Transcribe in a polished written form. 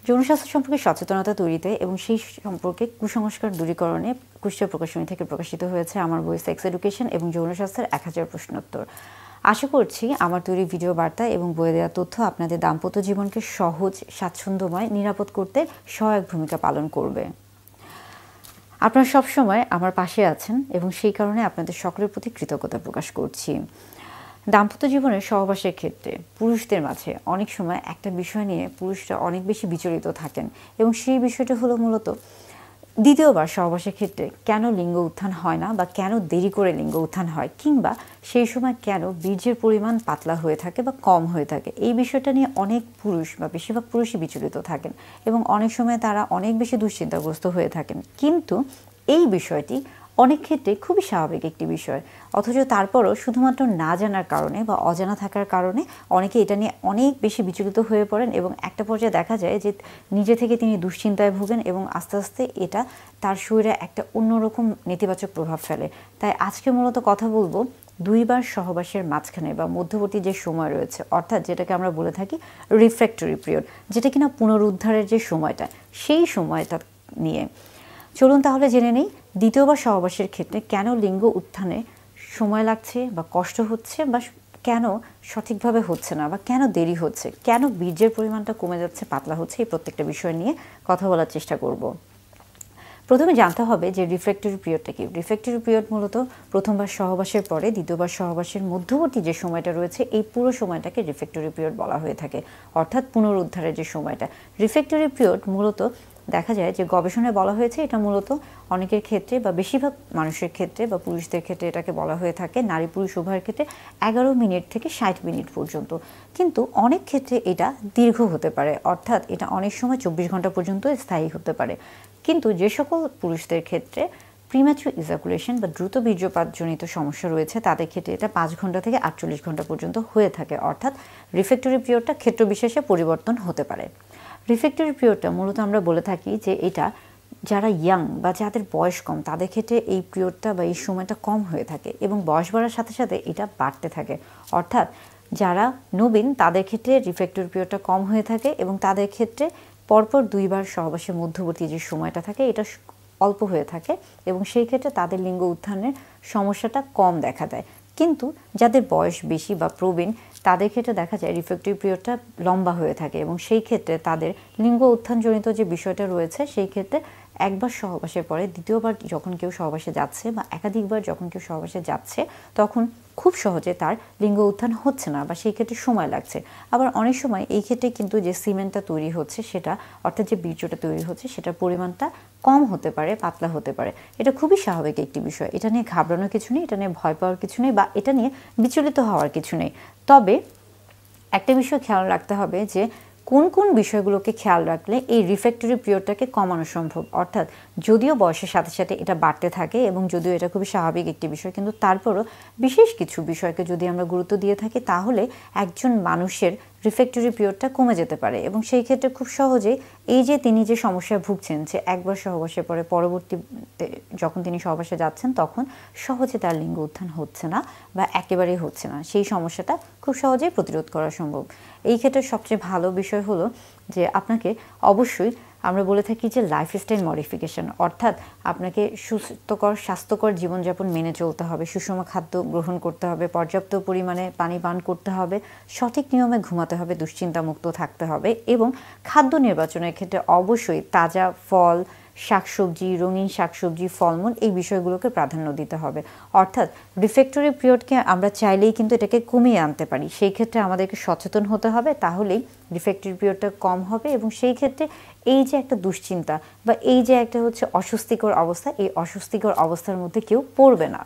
যৌন স্বাস্থ্য সম্পর্কে সচেতনতা তৈরিতে এবং সেই সম্পর্কে কুসংস্কার দূরীকরণে কুষ্টিয়া প্রকাশনী থেকে প্রকাশিত হয়েছে আমার বই সেক্স এডুকেশন এবং যৌন স্বাস্থ্যের 1000 প্রশ্নোত্তর। আশা করছি আমার তৈরি ভিডিও বার্তা এবং বইয়ে দেওয়া তথ্য আপনাদের দাম্পত্য জীবনকে সহজ, স্বাচ্ছন্দ্যময়, নিরাপদ করতে সহায়ক ভূমিকা পালন করবে। আপনারা সবসময় আমার পাশে আছেন এবং সেই কারণে আপনাদের সকলের প্রতি কৃতজ্ঞতা প্রকাশ করছি। দাম্পত্য জীবনের সহবাসের ক্ষেত্রে পুরুষদের মাঝে অনেক সময় একটা বিষয় নিয়ে পুরুষরা অনেক বেশি বিচলিত থাকেন এবং সেই বিষয়টা হলো মূলত দ্বিতীয়বার সহবাসের ক্ষেত্রে কেন লিঙ্গ উত্থান হয় না বা কেন দেরি করে লিঙ্গ উত্থান হয়, কিংবা সেই সময় কেন বীর্যের পরিমাণ পাতলা হয়ে থাকে বা কম হয়ে থাকে। এই বিষয়টা নিয়ে অনেক পুরুষ বা বেশিরভাগ পুরুষই বিচলিত থাকেন এবং অনেক সময় তারা অনেক বেশি দুশ্চিন্তাগ্রস্ত হয়ে থাকেন। কিন্তু এই বিষয়টি অনেক ক্ষেত্রে খুবই স্বাভাবিক একটি বিষয়, অথচ তারপরও শুধুমাত্র না জানার কারণে বা অজানা থাকার কারণে অনেকে এটা নিয়ে অনেক বেশি বিচলিত হয়ে পড়েন এবং একটা পর্যায়ে দেখা যায় যে নিজে থেকে তিনি দুশ্চিন্তায় ভোগেন এবং আস্তে আস্তে এটা তার শরীরে একটা অন্যরকম নেতিবাচক প্রভাব ফেলে। তাই আজকে মূলত কথা বলবো দুইবার সহবাসের মাঝখানে বা মধ্যবর্তী যে সময় রয়েছে, অর্থাৎ যেটাকে আমরা বলে থাকি রিফ্র্যাক্টরি পিরিয়ড, যেটা কিনা পুনরুদ্ধারের যে সময়টা, সেই সময়টা নিয়ে। চলুন তাহলে জেনে নেই দ্বিতীয়বার সহবাসের ক্ষেত্রে কেন লিঙ্গ উত্থানে সময় লাগছে বা কষ্ট হচ্ছে বা কেন সঠিকভাবে হচ্ছে না বা কেন দেরি হচ্ছে, কেন বীর্যের পরিমাণটা কমে যাচ্ছে, পাতলা হচ্ছে, এই প্রত্যেকটা বিষয় নিয়ে কথা বলার চেষ্টা করব। প্রথমে জানতে হবে যে রিফ্র্যাক্টরি পিরিয়ডটা কি। রিফ্র্যাক্টরি পিরিয়ড মূলত প্রথমবার সহবাসের পরে দ্বিতীয়বার সহবাসের মধ্যবর্তী যে সময়টা রয়েছে, এই পুরো সময়টাকে রিফ্র্যাক্টরি পিরিয়ড বলা হয়ে থাকে, অর্থাৎ পুনরুদ্ধারের যে সময়টা। রিফ্র্যাক্টরি পিরিয়ড মূলত দেখা যায় যে গবেষণায় বলা হয়েছে এটা মূলত অনেকের ক্ষেত্রে বা বেশিরভাগ মানুষের ক্ষেত্রে বা পুরুষদের ক্ষেত্রে এটাকে বলা হয়ে থাকে নারী পুরুষ উভয়ের ক্ষেত্রে 11 মিনিট থেকে 60 মিনিট পর্যন্ত। কিন্তু অনেক ক্ষেত্রে এটা দীর্ঘ হতে পারে, অর্থাৎ এটা অনেক সময় 24 ঘন্টা পর্যন্ত স্থায়ী হতে পারে। কিন্তু যে সকল পুরুষদের ক্ষেত্রে প্রিম্যাচুর ইজাকুলেশন বা দ্রুত বীর্যপাতজনিত সমস্যা রয়েছে, তাদের ক্ষেত্রে এটা 5 ঘন্টা থেকে 48 ঘন্টা পর্যন্ত হয়ে থাকে, অর্থাৎ রিফ্র্যাক্টরি পিরিয়ডটা ক্ষেত্র বিশেষে পরিবর্তন হতে পারে। রিফ্র্যাক্টরি পিরিয়ডটা মূলত আমরা বলে থাকি যে এটা যারা ইয়াং বা যাদের বয়স কম তাদের ক্ষেত্রে এই পিরিয়ডটা বা এই সময়টা কম হয়ে থাকে এবং বয়স বাড়ার সাথে সাথে এটা বাড়তে থাকে, অর্থাৎ যারা নবীন তাদের ক্ষেত্রে রিফ্র্যাক্টরি পিরিয়ডটা কম হয়ে থাকে এবং তাদের ক্ষেত্রে পরপর দুইবার সহবাসের মধ্যবর্তী যে সময়টা থাকে এটা অল্প হয়ে থাকে এবং সেই ক্ষেত্রে তাদের লিঙ্গ উত্থানের সমস্যাটা কম দেখা দেয়। কিন্তু যাদের বয়স বেশি বা প্রবীণ তাদের ক্ষেত্রে দেখা যায় রিফ্র্যাক্টরি পিরিয়ডটা লম্বা হয়ে থাকে এবং সেই ক্ষেত্রে তাদের লিঙ্গ উত্থানজনিত যে বিষয়টা রয়েছে, সেই ক্ষেত্রে একবার সহবাসের পরে দ্বিতীয়বার যখন কেউ সহবাসে যাচ্ছে বা একাধিকবার যখন কেউ সহবাসে যাচ্ছে, তখন খুব সহজে তার লিঙ্গ উত্থান হচ্ছে না বা সেই ক্ষেত্রে সময় লাগছে। আবার অনেক সময় এই ক্ষেত্রে কিন্তু যে সিমেন্টটা তৈরি হচ্ছে সেটা, অর্থাৎ যে বীর্যটা তৈরি হচ্ছে সেটার পরিমাণটা কম হতে পারে, পাতলা হতে পারে। এটা খুবই স্বাভাবিক একটি বিষয়, এটা নিয়ে ঘাবড়ানোর কিছু নেই, এটা নিয়ে ভয় পাওয়ার কিছু নেই বা এটা নিয়ে বিচলিত হওয়ার কিছু নেই। তবে একটা বিষয় খেয়াল রাখতে হবে যে কোন কোন বিষয়গুলোকে খেয়াল রাখলে এই রিফ্র্যাক্টরি পিরিয়ডটাকে কমানো সম্ভব, অর্থাৎ যদিও বয়সের সাথে সাথে এটা বাড়তে থাকে এবং যদিও এটা খুবই স্বাভাবিক একটি বিষয়, কিন্তু তারপরও বিশেষ কিছু বিষয়কে যদি আমরা গুরুত্ব দিয়ে থাকি তাহলে একজন মানুষের রিফ্র্যাক্টরি পিরিয়ডটা কমে যেতে পারে এবং সেই ক্ষেত্রে খুব সহজেই এই যে তিনি যে সমস্যায় ভুগছেন যে একবার সহবাসের পরে পরবর্তীতে যখন তিনি সহবাসে যাচ্ছেন তখন সহজে তার লিঙ্গ উত্থান হচ্ছে না বা একেবারেই হচ্ছে না, সেই সমস্যাটা খুব সহজেই প্রতিরোধ করা সম্ভব। এই ক্ষেত্রে সবচেয়ে ভালো বিষয় হলো যে আপনাকে অবশ্যই আমরা বলে থাকি যে লাইফস্টাইল মডিফিকেশন, অর্থাৎ আপনাকে স্বাস্থ্যকর জীবনযাপন মেনে চলতে হবে, সুষম খাদ্য গ্রহণ করতে হবে, পর্যাপ্ত পরিমাণে পানি পান করতে হবে, সঠিক নিয়মে ঘুমাতে হবে, দুশ্চিন্তামুক্ত থাকতে হবে এবং খাদ্য নির্বাচনের ক্ষেত্রে অবশ্যই তাজা ফল, শাকসবজি, রঙিন শাকসবজি, ফলমূল, এই বিষয়গুলোকে প্রাধান্য দিতে হবে। অর্থাৎ রিফ্র্যাক্টরি পিরিয়ডকে আমরা চাইলেই কিন্তু এটাকে কমিয়ে আনতে পারি, সেই ক্ষেত্রে আমাদেরকে সচেতন হতে হবে, তাহলেই রিফ্র্যাক্টরি পিরিয়ডটা কম হবে এবং সেই ক্ষেত্রে এই যে একটা দুশ্চিন্তা বা এই যে একটা অস্বস্তিকর অবস্থা, এই অস্বস্তিকর অবস্থার মধ্যে কেউ পড়বে না।